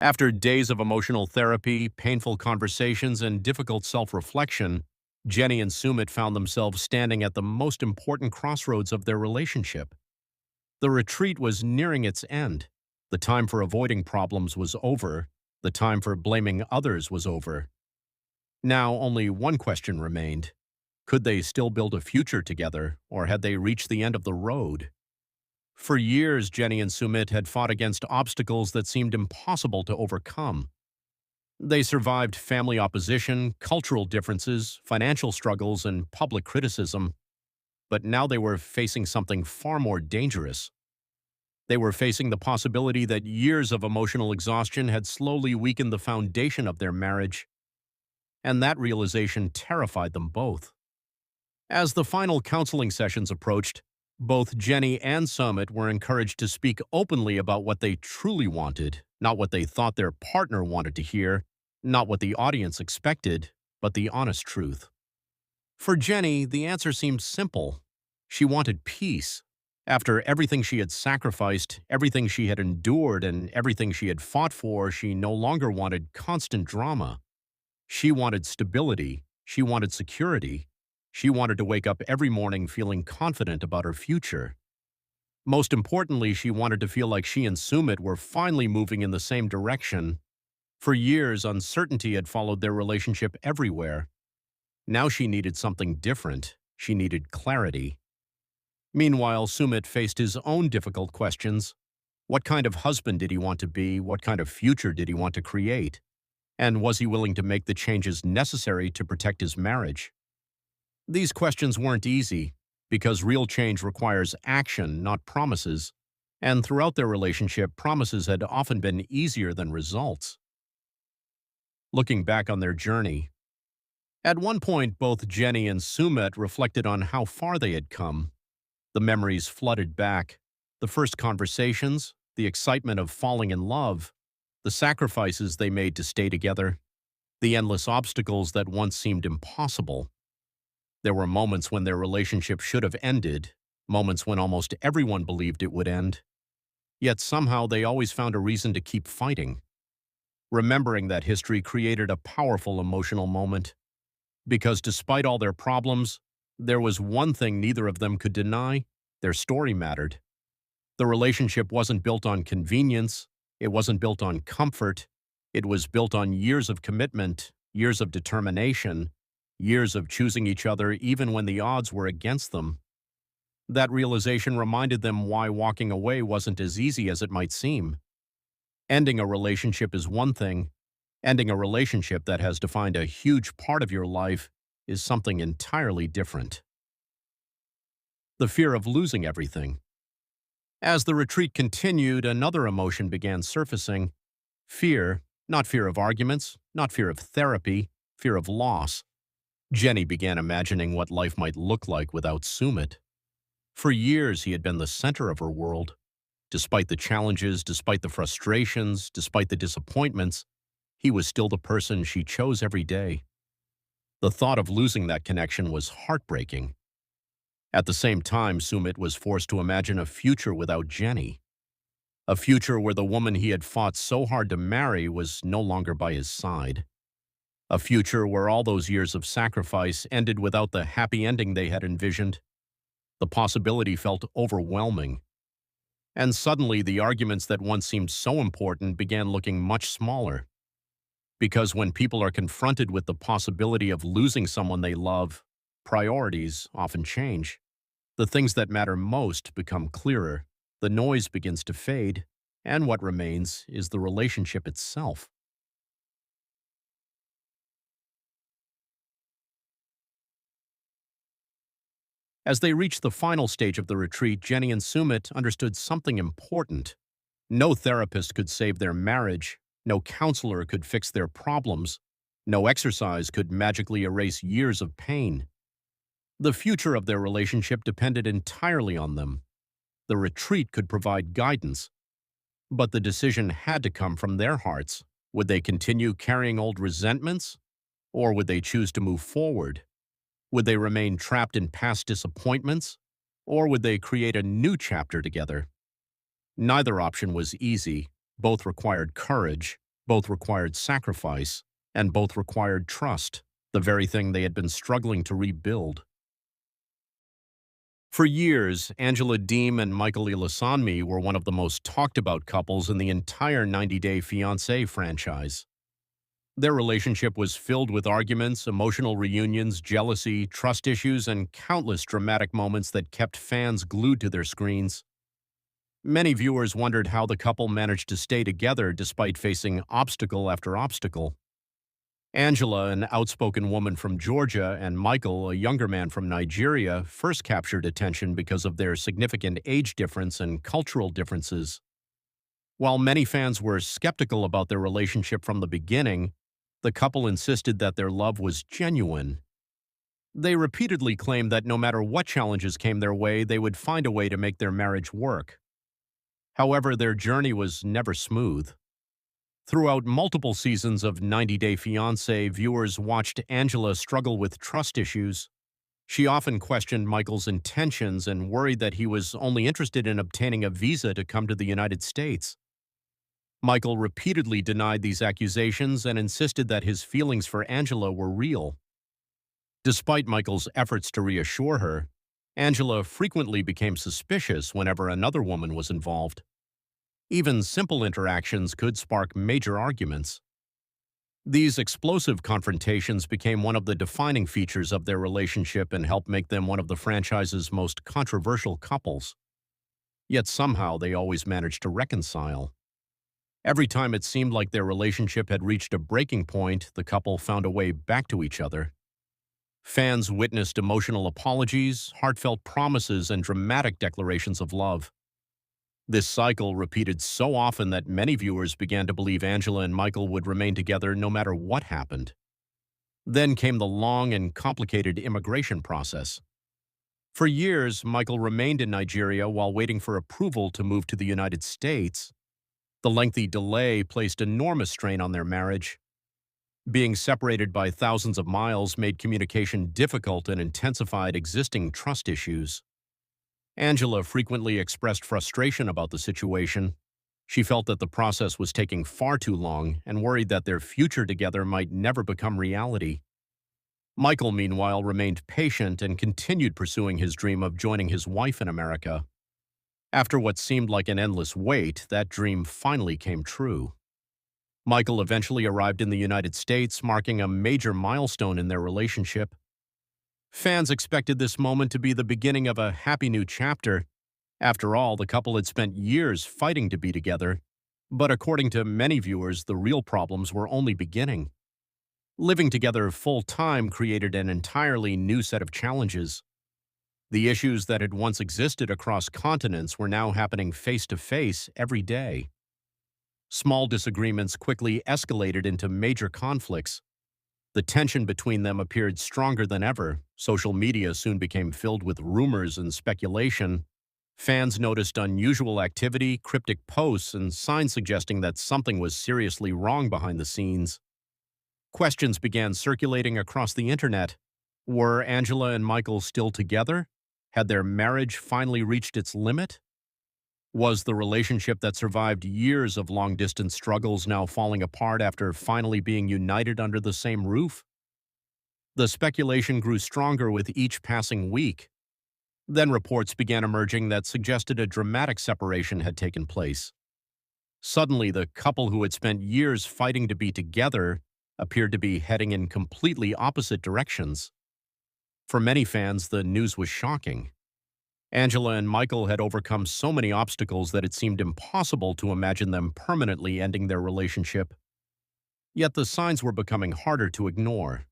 After days of emotional therapy, painful conversations, and difficult self-reflection, Jenny and Sumit found themselves standing at the most important crossroads of their relationship. The retreat was nearing its end. The time for avoiding problems was over. The time for blaming others was over. Now only one question remained. Could they still build a future together, or had they reached the end of the road? For years, Jenny and Sumit had fought against obstacles that seemed impossible to overcome. They survived family opposition, cultural differences, financial struggles, and public criticism. But now they were facing something far more dangerous. They were facing the possibility that years of emotional exhaustion had slowly weakened the foundation of their marriage, and that realization terrified them both. As the final counseling sessions approached, both Jenny and Sumit were encouraged to speak openly about what they truly wanted, not what they thought their partner wanted to hear, not what the audience expected, but the honest truth. For Jenny, the answer seemed simple. She wanted peace. After everything she had sacrificed, everything she had endured, and everything she had fought for, she no longer wanted constant drama. She wanted stability. She wanted security. She wanted to wake up every morning feeling confident about her future. Most importantly, she wanted to feel like she and Sumit were finally moving in the same direction. For years, uncertainty had followed their relationship everywhere. Now she needed something different. She needed clarity. Meanwhile, Sumit faced his own difficult questions. What kind of husband did he want to be? What kind of future did he want to create? And was he willing to make the changes necessary to protect his marriage? These questions weren't easy, because real change requires action, not promises. And throughout their relationship, promises had often been easier than results. Looking back on their journey, at one point both Jenny and Sumit reflected on how far they had come. The memories flooded back, the first conversations, the excitement of falling in love, the sacrifices they made to stay together, the endless obstacles that once seemed impossible. There were moments when their relationship should have ended, moments when almost everyone believed it would end. Yet somehow they always found a reason to keep fighting. Remembering that history created a powerful emotional moment. Because despite all their problems, there was one thing neither of them could deny: their story mattered. The relationship wasn't built on convenience, it wasn't built on comfort, it was built on years of commitment, years of determination, years of choosing each other even when the odds were against them. That realization reminded them why walking away wasn't as easy as it might seem. Ending a relationship is one thing. Ending a relationship that has defined a huge part of your life is something entirely different. The fear of losing everything. As the retreat continued, another emotion began surfacing. Fear, not fear of arguments, not fear of therapy, fear of loss. Jenny began imagining what life might look like without Sumit. For years, he had been the center of her world. Despite the challenges, despite the frustrations, despite the disappointments, he was still the person she chose every day. The thought of losing that connection was heartbreaking. At the same time, Sumit was forced to imagine a future without Jenny. A future where the woman he had fought so hard to marry was no longer by his side. A future where all those years of sacrifice ended without the happy ending they had envisioned. The possibility felt overwhelming. And suddenly, the arguments that once seemed so important began looking much smaller. Because when people are confronted with the possibility of losing someone they love, priorities often change. The things that matter most become clearer, the noise begins to fade, and what remains is the relationship itself. As they reached the final stage of the retreat, Jenny and Sumit understood something important. No therapist could save their marriage, no counselor could fix their problems, no exercise could magically erase years of pain. The future of their relationship depended entirely on them. The retreat could provide guidance, but the decision had to come from their hearts. Would they continue carrying old resentments, or would they choose to move forward? Would they remain trapped in past disappointments, or would they create a new chapter together? Neither option was easy. Both required courage, Both required sacrifice, and both required trust, the very thing they had been struggling to rebuild. For years, Angela Deem and Michael Ilasanmi were one of the most talked about couples in the entire 90 Day Fiancé franchise. Their relationship was filled with arguments, emotional reunions, jealousy, trust issues, and countless dramatic moments that kept fans glued to their screens. Many viewers wondered how the couple managed to stay together despite facing obstacle after obstacle. Angela, an outspoken woman from Georgia, and Michael, a younger man from Nigeria, first captured attention because of their significant age difference and cultural differences. While many fans were skeptical about their relationship from the beginning, the couple insisted that their love was genuine. They repeatedly claimed that no matter what challenges came their way, they would find a way to make their marriage work. However, their journey was never smooth. Throughout multiple seasons of 90 Day Fiancé, viewers watched Angela struggle with trust issues. She often questioned Michael's intentions and worried that he was only interested in obtaining a visa to come to the United States. Michael repeatedly denied these accusations and insisted that his feelings for Angela were real. Despite Michael's efforts to reassure her, Angela frequently became suspicious whenever another woman was involved. Even simple interactions could spark major arguments. These explosive confrontations became one of the defining features of their relationship and helped make them one of the franchise's most controversial couples. Yet somehow they always managed to reconcile. Every time it seemed like their relationship had reached a breaking point, the couple found a way back to each other. Fans witnessed emotional apologies, heartfelt promises, and dramatic declarations of love. This cycle repeated so often that many viewers began to believe Angela and Michael would remain together no matter what happened. Then came the long and complicated immigration process. For years, Michael remained in Nigeria while waiting for approval to move to the United States. The lengthy delay placed enormous strain on their marriage. Being separated by thousands of miles made communication difficult and intensified existing trust issues. Angela frequently expressed frustration about the situation. She felt that the process was taking far too long and worried that their future together might never become reality. Michael, meanwhile, remained patient and continued pursuing his dream of joining his wife in America. After what seemed like an endless wait, that dream finally came true. Michael eventually arrived in the United States, marking a major milestone in their relationship. Fans expected this moment to be the beginning of a happy new chapter. After all, the couple had spent years fighting to be together. But according to many viewers, the real problems were only beginning. Living together full-time created an entirely new set of challenges. The issues that had once existed across continents were now happening face-to-face every day. Small disagreements quickly escalated into major conflicts. The tension between them appeared stronger than ever. Social media soon became filled with rumors and speculation. Fans noticed unusual activity, cryptic posts, and signs suggesting that something was seriously wrong behind the scenes. Questions began circulating across the internet. Were Angela and Michael still together? Had their marriage finally reached its limit? Was the relationship that survived years of long-distance struggles now falling apart after finally being united under the same roof? The speculation grew stronger with each passing week. Then reports began emerging that suggested a dramatic separation had taken place. Suddenly, the couple who had spent years fighting to be together appeared to be heading in completely opposite directions. For many fans, the news was shocking. Angela and Michael had overcome so many obstacles that it seemed impossible to imagine them permanently ending their relationship. Yet the signs were becoming harder to ignore.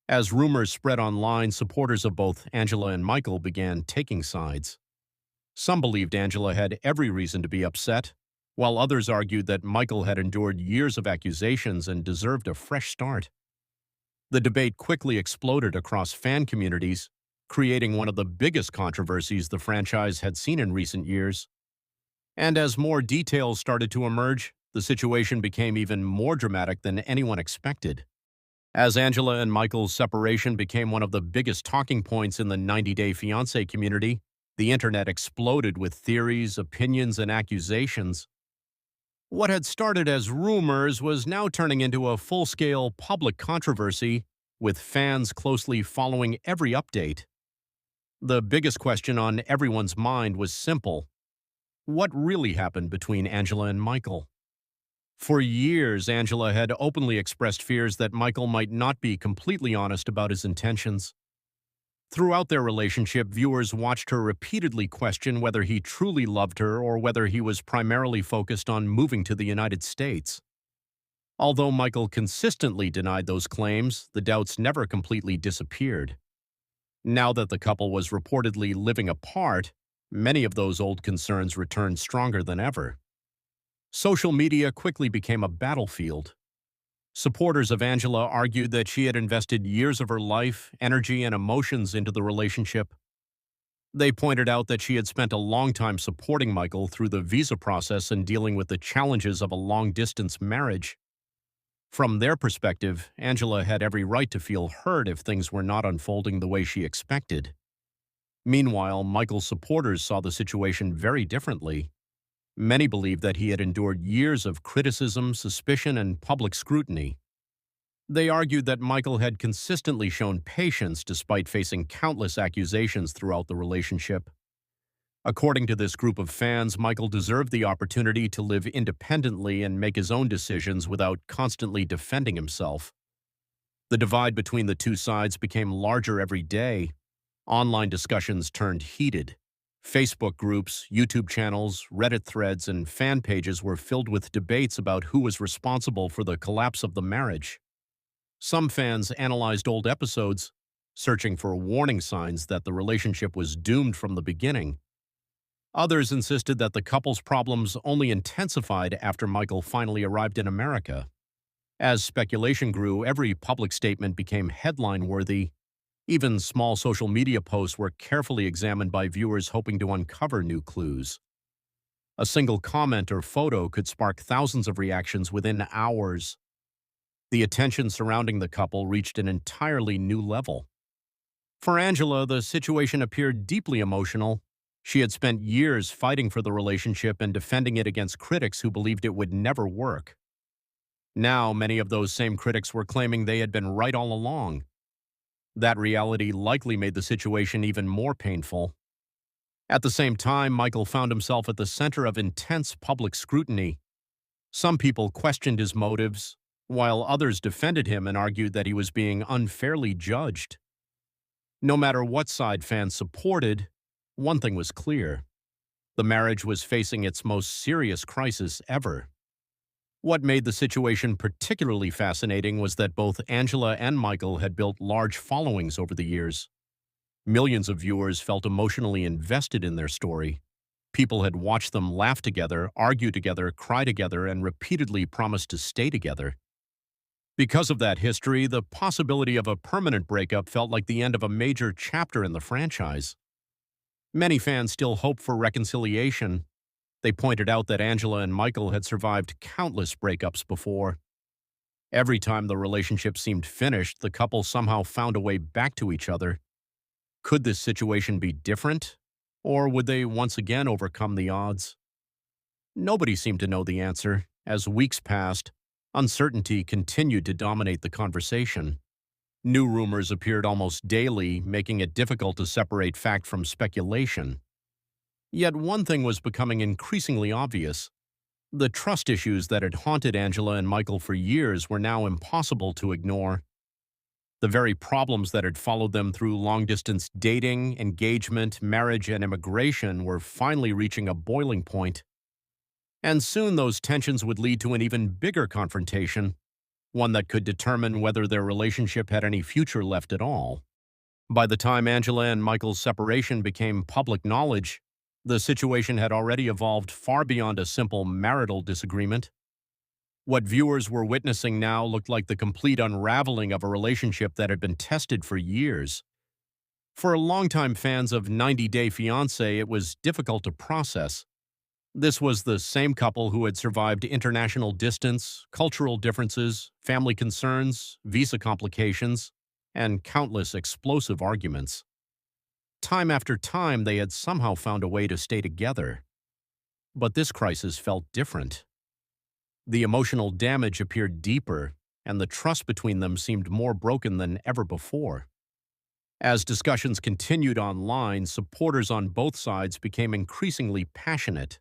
As rumors spread online, supporters of both Angela and Michael began taking sides. Some believed Angela had every reason to be upset, while others argued that Michael had endured years of accusations and deserved a fresh start. The debate quickly exploded across fan communities, creating one of the biggest controversies the franchise had seen in recent years. And as more details started to emerge, the situation became even more dramatic than anyone expected. As Angela and Michael's separation became one of the biggest talking points in the 90 Day Fiancé community, the internet exploded with theories, opinions, and accusations. What had started as rumors was now turning into a full-scale public controversy, with fans closely following every update. The biggest question on everyone's mind was simple: what really happened between Angela and Michael? For years, Angela had openly expressed fears that Michael might not be completely honest about his intentions. Throughout their relationship, viewers watched her repeatedly question whether he truly loved her or whether he was primarily focused on moving to the United States. Although Michael consistently denied those claims, the doubts never completely disappeared. Now that the couple was reportedly living apart, many of those old concerns returned stronger than ever. Social media quickly became a battlefield. Supporters of Angela argued that she had invested years of her life, energy, and emotions into the relationship. They pointed out that she had spent a long time supporting Michael through the visa process and dealing with the challenges of a long-distance marriage. From their perspective, Angela had every right to feel hurt if things were not unfolding the way she expected. Meanwhile, Michael's supporters saw the situation very differently. Many believed that he had endured years of criticism, suspicion, and public scrutiny. They argued that Michael had consistently shown patience despite facing countless accusations throughout the relationship. According to this group of fans, Michael deserved the opportunity to live independently and make his own decisions without constantly defending himself. The divide between the two sides became larger every day. Online discussions turned heated. Facebook groups, YouTube channels, Reddit threads, and fan pages were filled with debates about who was responsible for the collapse of the marriage. Some fans analyzed old episodes, searching for warning signs that the relationship was doomed from the beginning. Others insisted that the couple's problems only intensified after Michael finally arrived in America. As speculation grew, every public statement became headline-worthy. Even small social media posts were carefully examined by viewers hoping to uncover new clues. A single comment or photo could spark thousands of reactions within hours. The attention surrounding the couple reached an entirely new level. For Angela, the situation appeared deeply emotional. She had spent years fighting for the relationship and defending it against critics who believed it would never work. Now, many of those same critics were claiming they had been right all along. That reality likely made the situation even more painful. At the same time, Michael found himself at the center of intense public scrutiny. Some people questioned his motives, while others defended him and argued that he was being unfairly judged. No matter what side fans supported, one thing was clear: the marriage was facing its most serious crisis ever. What made the situation particularly fascinating was that both Angela and Michael had built large followings over the years. Millions of viewers felt emotionally invested in their story. People had watched them laugh together, argue together, cry together, and repeatedly promise to stay together. Because of that history, the possibility of a permanent breakup felt like the end of a major chapter in the franchise. Many fans still hoped for reconciliation. They pointed out that Angela and Michael had survived countless breakups before. Every time the relationship seemed finished, the couple somehow found a way back to each other. Could this situation be different? Or would they once again overcome the odds? Nobody seemed to know the answer. As weeks passed, uncertainty continued to dominate the conversation. New rumors appeared almost daily, making it difficult to separate fact from speculation. Yet one thing was becoming increasingly obvious: the trust issues that had haunted Angela and Michael for years were now impossible to ignore. The very problems that had followed them through long-distance dating, engagement, marriage, and immigration were finally reaching a boiling point. And soon those tensions would lead to an even bigger confrontation, one that could determine whether their relationship had any future left at all. By the time Angela and Michael's separation became public knowledge, the situation had already evolved far beyond a simple marital disagreement. What viewers were witnessing now looked like the complete unraveling of a relationship that had been tested for years. For longtime fans of 90 Day Fiancé, it was difficult to process. This was the same couple who had survived international distance, cultural differences, family concerns, visa complications, and countless explosive arguments. Time after time, they had somehow found a way to stay together. But this crisis felt different. The emotional damage appeared deeper, and the trust between them seemed more broken than ever before. As discussions continued online, supporters on both sides became increasingly passionate.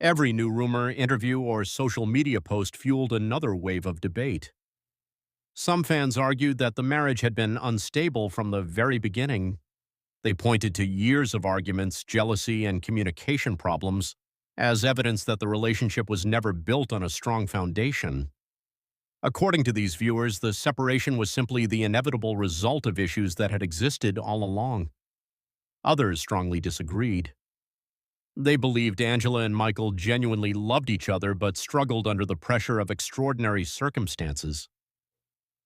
Every new rumor, interview, or social media post fueled another wave of debate. Some fans argued that the marriage had been unstable from the very beginning. They pointed to years of arguments, jealousy, and communication problems as evidence that the relationship was never built on a strong foundation. According to these viewers, the separation was simply the inevitable result of issues that had existed all along. Others strongly disagreed. They believed Angela and Michael genuinely loved each other but struggled under the pressure of extraordinary circumstances.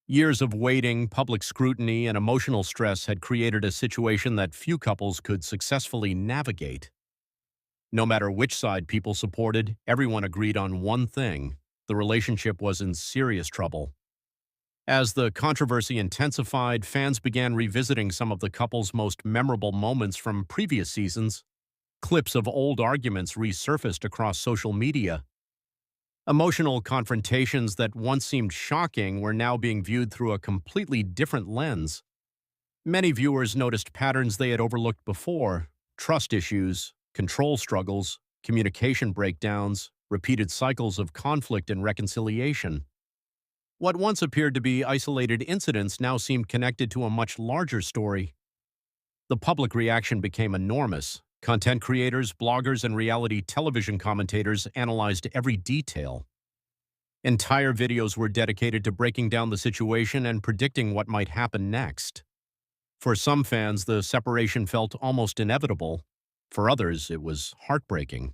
Years of waiting, public scrutiny, and emotional stress had created a situation that few couples could successfully navigate. No matter which side people supported, everyone agreed on one thing: the relationship was in serious trouble. As the controversy intensified, fans began revisiting some of the couple's most memorable moments from previous seasons. Clips of old arguments resurfaced across social media. Emotional confrontations that once seemed shocking were now being viewed through a completely different lens. Many viewers noticed patterns they had overlooked before: trust issues, control struggles, communication breakdowns, repeated cycles of conflict and reconciliation. What once appeared to be isolated incidents now seemed connected to a much larger story. The public reaction became enormous. Content creators, bloggers, and reality television commentators analyzed every detail. Entire videos were dedicated to breaking down the situation and predicting what might happen next. For some fans, the separation felt almost inevitable. For others, it was heartbreaking.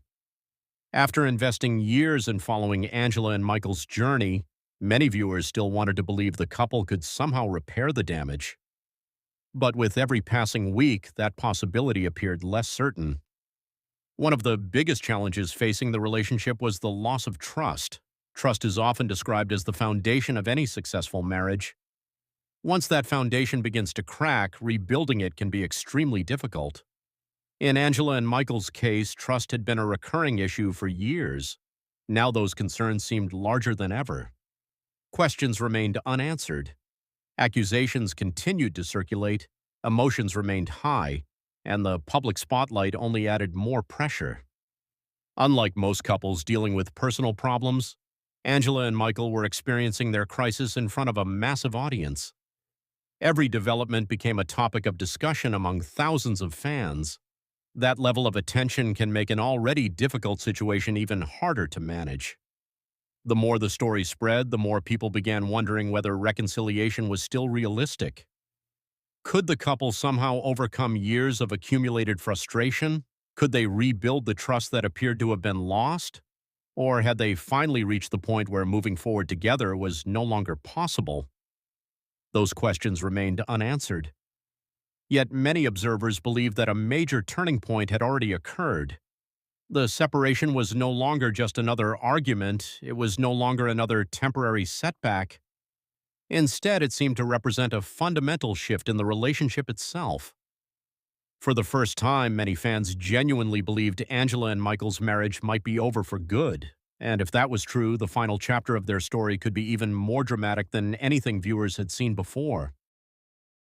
After investing years in following Angela and Michael's journey, many viewers still wanted to believe the couple could somehow repair the damage. But with every passing week, that possibility appeared less certain. One of the biggest challenges facing the relationship was the loss of trust. Trust is often described as the foundation of any successful marriage. Once that foundation begins to crack, rebuilding it can be extremely difficult. In Angela and Michael's case, trust had been a recurring issue for years. Now those concerns seemed larger than ever. Questions remained unanswered. Accusations continued to circulate, emotions remained high, and the public spotlight only added more pressure. Unlike most couples dealing with personal problems, Angela and Michael were experiencing their crisis in front of a massive audience. Every development became a topic of discussion among thousands of fans. That level of attention can make an already difficult situation even harder to manage. The more the story spread, the more people began wondering whether reconciliation was still realistic. Could the couple somehow overcome years of accumulated frustration? Could they rebuild the trust that appeared to have been lost? Or had they finally reached the point where moving forward together was no longer possible? Those questions remained unanswered. Yet many observers believed that a major turning point had already occurred. The separation was no longer just another argument, it was no longer another temporary setback. Instead, it seemed to represent a fundamental shift in the relationship itself. For the first time, many fans genuinely believed Angela and Michael's marriage might be over for good. And if that was true, the final chapter of their story could be even more dramatic than anything viewers had seen before.